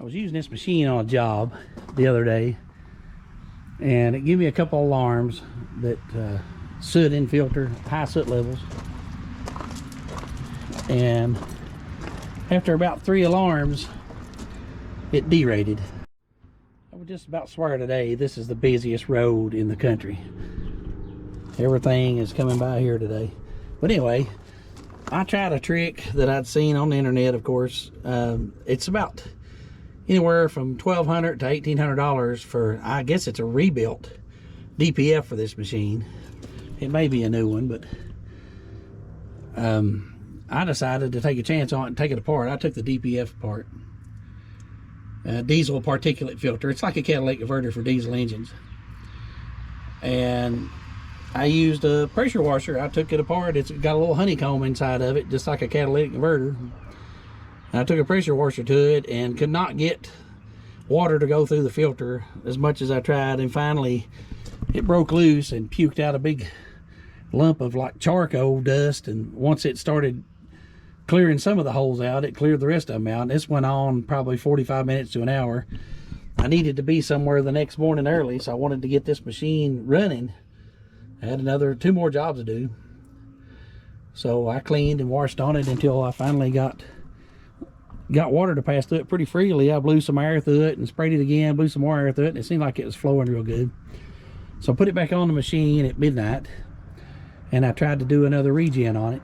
I was using this machine on a job the other day, and it gave me a couple alarms that soot in filter, high soot levels. And after about 3 alarms, it derated. I would just about swear today this is the busiest road in the country. Everything is coming by here today. But anyway, I tried a trick that I'd seen on the internet, of course. It's about anywhere from $1,200 to $1,800 for, I guess it's a rebuilt DPF for this machine. It may be a new one, but I decided to take a chance on it and take it apart. I took the DPF apart. Diesel particulate filter. It's like a catalytic converter for diesel engines. And I used a pressure washer. I took it apart. It's got a little honeycomb inside of it, just like a catalytic converter. And I took a pressure washer to it and could not get water to go through the filter as much as I tried. And finally, it broke loose and puked out a big lump of like charcoal dust. And once it started clearing some of the holes out, it cleared the rest of them out. And this went on probably 45 minutes to an hour. I needed to be somewhere the next morning early, so I wanted to get this machine running. I had 2 more jobs to do. So I cleaned and washed on it until I finally got water to pass through it pretty freely. I blew some air through it and sprayed it again, blew some more air through it, and it seemed like it was flowing real good. So I put it back on the machine at midnight, and I tried to do another regen on it.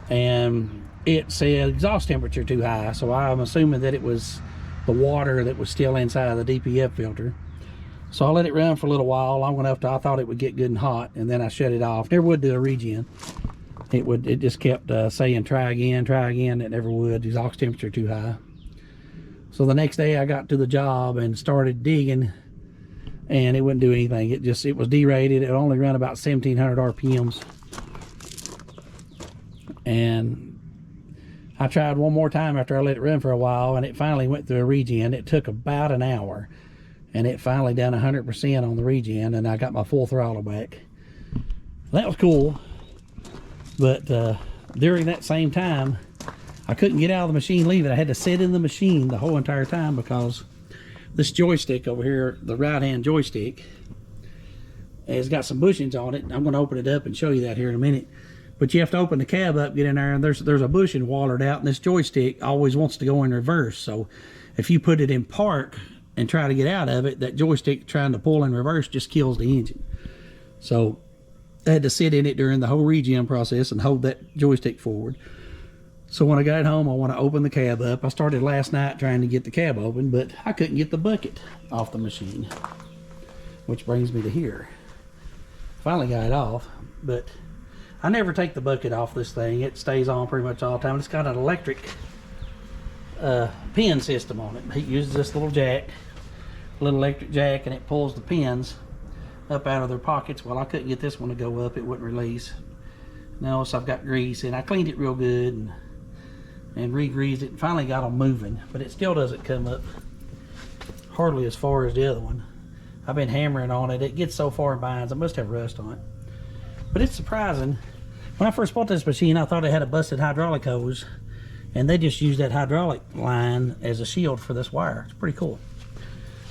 And it said exhaust temperature too high, so I'm assuming that it was the water that was still inside the DPF filter. So I let it run for a little while, long enough till I thought it would get good and hot, and then I shut it off. Never would do a regen. It just kept saying try again. It never would. Exhaust temperature too high. So the next day I got to the job and started digging, and it wouldn't do anything. It was derated. It only ran about 1,700 RPMs. And I tried one more time after I let it run for a while, and it finally went through a regen. It took about an hour, and it finally done 100% on the regen, and I got my full throttle back. That was cool. But during that same time, I couldn't get out of the machine, leave it. I had to sit in the machine the whole entire time because this joystick over here, the right-hand joystick, has got some bushings on it. I'm going to open it up and show you that here in a minute. But you have to open the cab up, get in there, and there's a bushing wallered out, and this joystick always wants to go in reverse. So if you put it in park and try to get out of it, that joystick trying to pull in reverse just kills the engine. So I had to sit in it during the whole regen process and hold that joystick forward. So when I got home, I want to open the cab up. I started last night trying to get the cab open, but I couldn't get the bucket off the machine, which brings me to here. Finally got it off, but I never take the bucket off this thing. It stays on pretty much all the time. It's got an electric pin system on it. It uses this little jack, little electric jack, and it pulls the pins up out of their pockets. Well, I couldn't get this one to go up. It wouldn't release. Now, so I've got grease, and I cleaned it real good and re-greased it and finally got them moving, but it still doesn't come up hardly as far as the other one. I've been hammering on it. It gets so far in binds. I must have rust on it. But it's surprising. When I first bought this machine, I thought it had a busted hydraulic hose, and they just used that hydraulic line as a shield for this wire. It's pretty cool.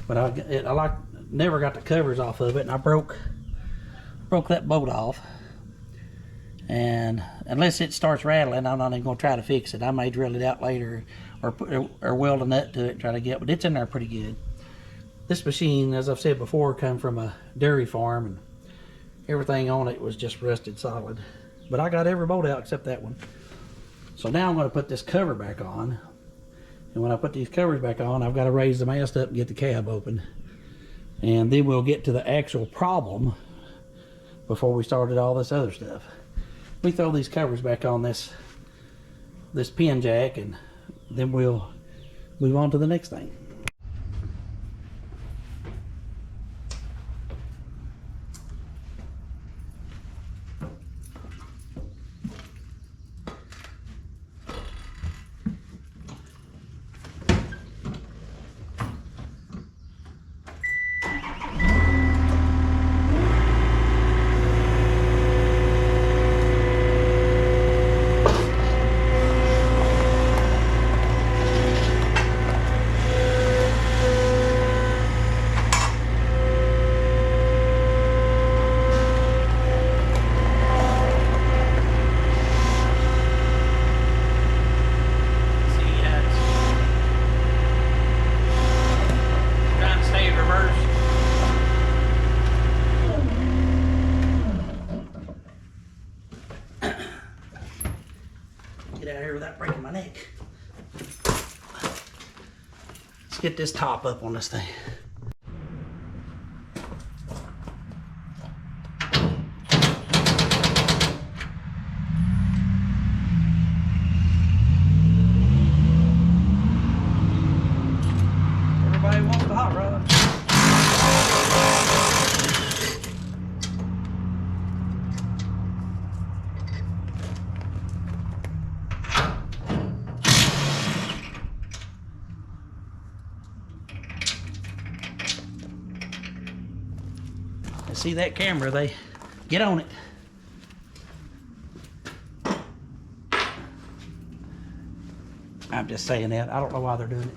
But I never got the covers off of it, and I broke that bolt off. And unless it starts rattling, I'm not even going to try to fix it. I may drill it out later or weld a nut to it and try to get it, but it's in there pretty good. This machine, as I've said before, come from a dairy farm, and everything on it was just rusted solid. But I got every bolt out except that one. So now I'm going to put this cover back on. And when I put these covers back on, I've got to raise the mast up and get the cab open. And then we'll get to the actual problem before we started all this other stuff. We throw these covers back on this pin jack, and then we'll move on to the next thing. get this top up on this thing. Everybody wants the hot rod. See that camera, they get on it. I'm just saying that. I don't know why they're doing it.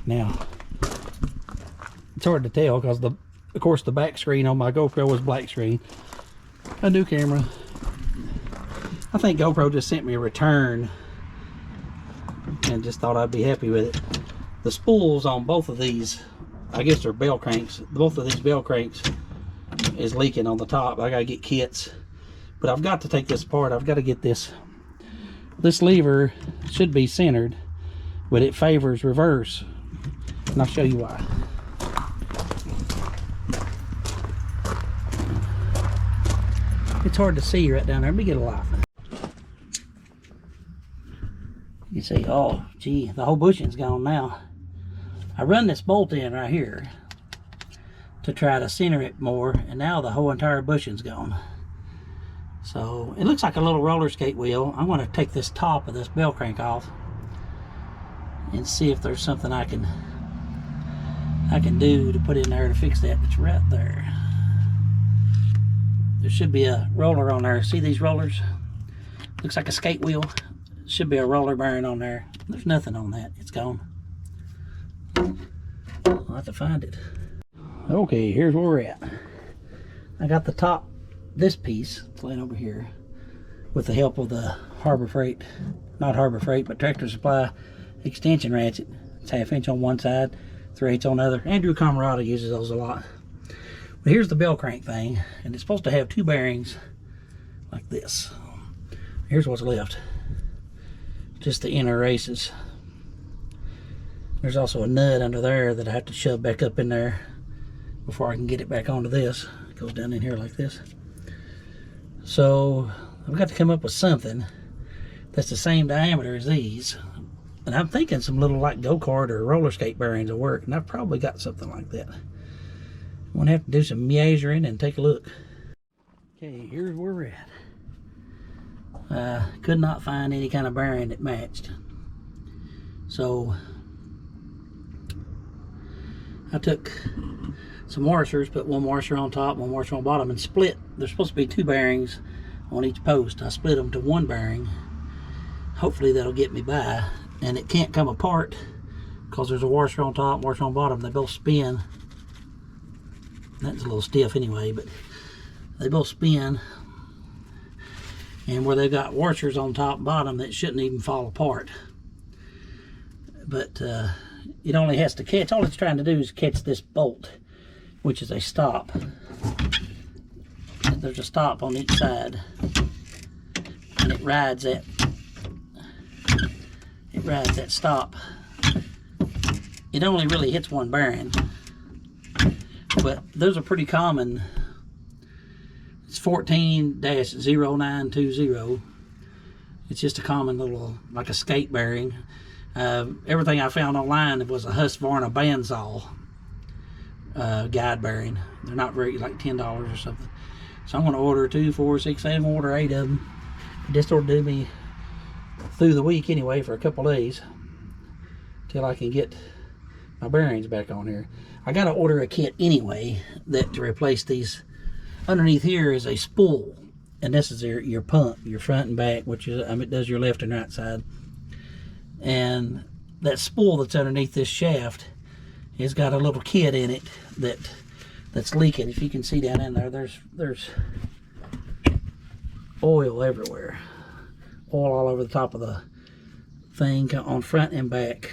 Now, it's hard to tell because of course the back screen on my GoPro was black screen. A new camera. I think GoPro just sent me a return and just thought I'd be happy with it. The spools on both of these, I guess they're bell cranks. Both of these bell cranks is leaking on the top. I gotta get kits, but I've got to take this apart. I've got to get this. This lever should be centered, but it favors reverse, and I'll show you why. It's hard to see right down there. Let me get a light. You see, oh, gee, the whole bushing's gone now. I run this bolt in right here to try to center it more, and now the whole entire bushing's gone. So it looks like a little roller skate wheel. I'm going to take this top of this bell crank off and see if there's something I can do to put in there to fix that. It's right there. There should be a roller on there. See these rollers? Looks like a skate wheel. Should be a roller bearing on there. There's nothing on that. It's gone. I'll have to find it. Okay, here's where we're at. I got the top, this piece, it's laying over here, with the help of the Harbor Freight, not Harbor Freight, but Tractor Supply extension ratchet. It's 1/2 inch on one side, 3/8 on the other. Andrew Camarada uses those a lot. But here's the bell crank thing, and it's supposed to have two bearings like this. Here's what's left. Just the inner races. There's also a nut under there that I have to shove back up in there before I can get it back onto this. It goes down in here like this. So I've got to come up with something that's the same diameter as these. And I'm thinking some little like go-kart or roller skate bearings will work, and I've probably got something like that. I'm gonna have to do some measuring and take a look. Okay, here's where we're at. Could not find any kind of bearing that matched. So I took some washers, put one washer on top, one washer on bottom, and split. There's supposed to be two bearings on each post. I split them to one bearing. Hopefully that'll get me by. And it can't come apart because there's a washer on top, washer on bottom. They both spin. That's a little stiff anyway, but they both spin. And where they've got washers on top and bottom, that shouldn't even fall apart. But it only has to catch, all it's trying to do is catch this bolt, which is a stop. And there's a stop on each side. And it rides that stop. It only really hits one bearing. But those are pretty common. It's 14-0920. It's just a common little, like a skate bearing. Everything I found online was a Husqvarna bandsaw guide bearing. They're not very, like $10 or something. So I'm going to order 2, 4, 6, 7, order 8 of them. This will do me through the week anyway for a couple days till I can get my bearings back on here. I got to order a kit anyway that to replace these. Underneath here is a spool, and this is your pump, your front and back, which is, it does your left and right side. And that spool that's underneath this shaft has got a little kit in it that's leaking. If you can see down in there, there's oil everywhere, oil all over the top of the thing on front and back.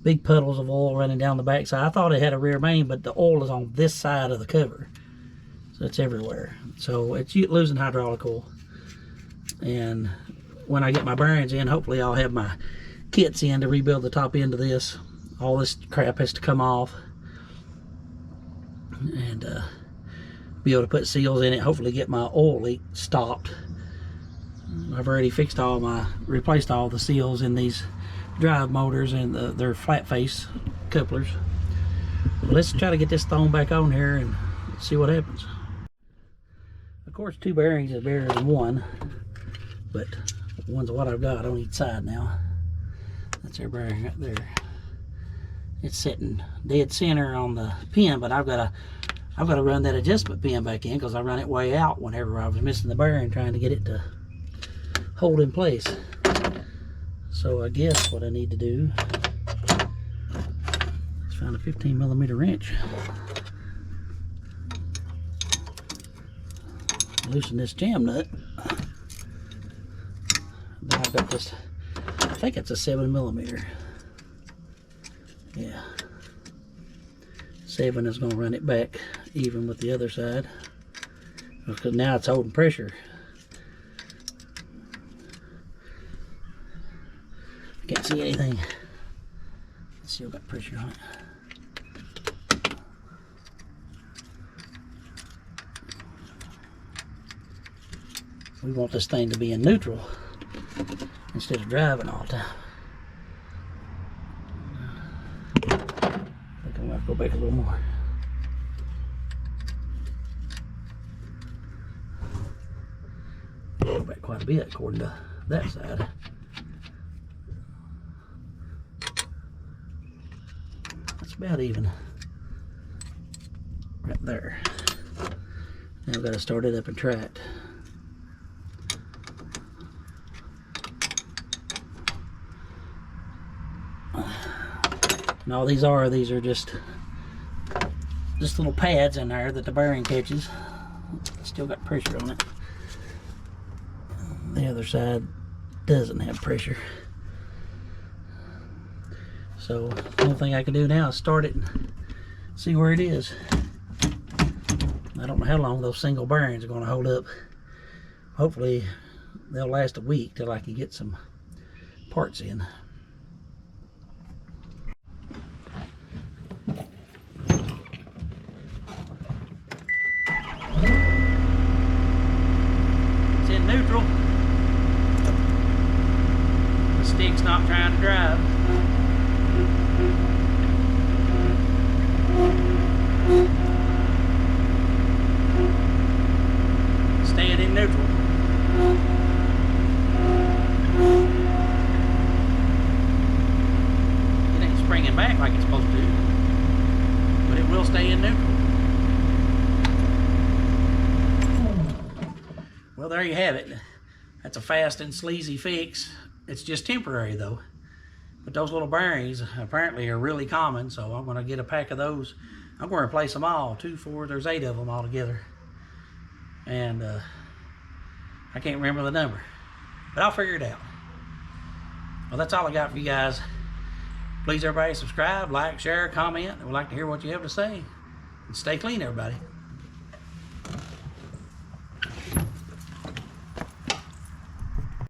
big puddles of oil running down the backside. I thought it had a rear main, but the oil is on this side of the cover, so it's everywhere. So it's losing hydraulic oil. And when I get my bearings in, hopefully I'll have my kits in to rebuild the top end of this. All this crap has to come off, and be able to put seals in it, hopefully get my oil leak stopped. I've already replaced all the seals in these drive motors and their flat face couplers. Let's try to get this thrown back on here and see what happens. Of course, 2 bearings is better than 1, but one's what I've got on each side now. That's our bearing right there. It's sitting dead center on the pin, but I've got to run that adjustment pin back in because I run it way out whenever I was missing the bearing trying to get it to hold in place. So I guess what I need to do is find a 15mm wrench, loosen this jam nut. Then I've got this, I think it's a 7mm. Yeah, 7 is going to run it back even with the other side, because now it's holding pressure. I can't see anything. It's still got pressure on it. We want this thing to be in neutral instead of driving all the time. Go back a little more. Go back quite a bit according to that side. That's about even right there. Now I've got to start it up and try it. And all these are just little pads in there that the bearing catches. Still got pressure on it. The other side doesn't have pressure. So the only thing I can do now is start it and see where it is. I don't know how long those single bearings are going to hold up. Hopefully they'll last a week till I can get some parts in. Neutral. The stick's not trying to drive. Staying in neutral. It ain't springing back like it's supposed to, but it will stay in neutral. Well, there you have it. That's a fast and sleazy fix. It's just temporary though. But those little bearings apparently are really common, so I'm going to get a pack of those. I'm going to replace them all. 2, 4, there's 8 of them all together. And I can't remember the number, but I'll figure it out. Well, that's all I got for you guys. Please everybody subscribe, like, share, comment. We'd like to hear what you have to say. And stay clean, everybody.